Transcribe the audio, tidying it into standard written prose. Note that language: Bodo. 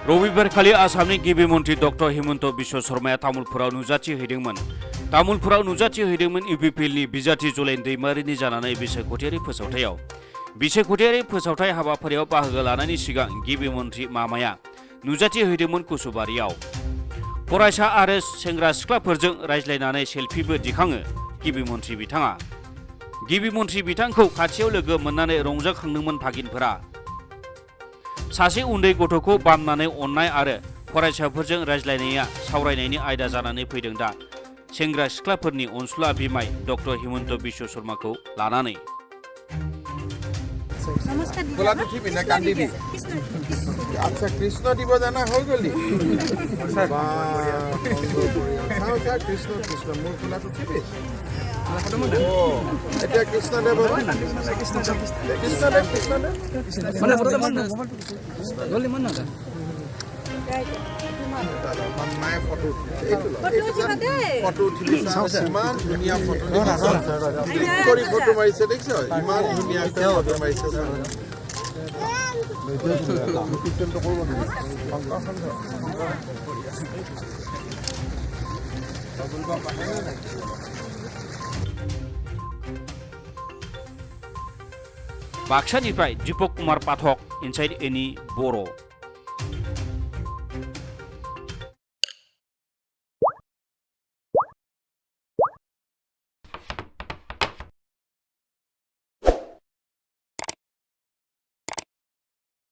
रबिबारखालि आसामनि गिबि मन्थ्रि डक्टर हिमन्त बिश्व शर्माया तामुलपुराव नुजाथिहैदोंमोन। तामुलपुराव नुजाथिहैदोंमोन इउपिपिएलनि बिजाथि जलेन दैमारिनि जानानै बिसायख'थियारि फोसावथायाव। बिसायख'थियारि फोसावथाय हाबाफारियाव बाहागो लानायनि सिगां गिबि मन्थ्रि मामाया नुजाथिहैदोंमोन कुसुबारियाव। फरायसा आरो सेंग्रा सिख्लाफोरजों रायज्लायनानै सेल्फिबो दिखाङो गिबि मन्थ्रि बिथाङा। गिबि मन्थ्रि बिथांखौ खाथियाव लोगो मोननानै रंजाखांदोंमोन भागिनफोरा। सासे उन्दै गथ'खौ बामनानै अननाय आरो फरायसाफोरजों रायज्लायनाया सावरायनायनि आयदा जानानै फैदों दा सेंग्रा सिख्लाफोरनि अनसुला बिमाय डक्टर हिमन्त बिश्व शर्माखौ लानानै। আচ্ছা কৃষ্ণ দিব জানা হৈ গলি কৃষ্ণ কৃষ্ণ মোৰ খোলাটো ঠিবি এতিয়া কৃষ্ণদেৱ মায়ে ফটো ইমান ধুনীয়া ফটো কৰি ফটো মাৰিছে দেখিছ ইমান ধুনীয়াকৈ ফটো মাৰিছে बाक्सानिफ्राय दीपक कुमार पाठक इनसाइड एनी बर'।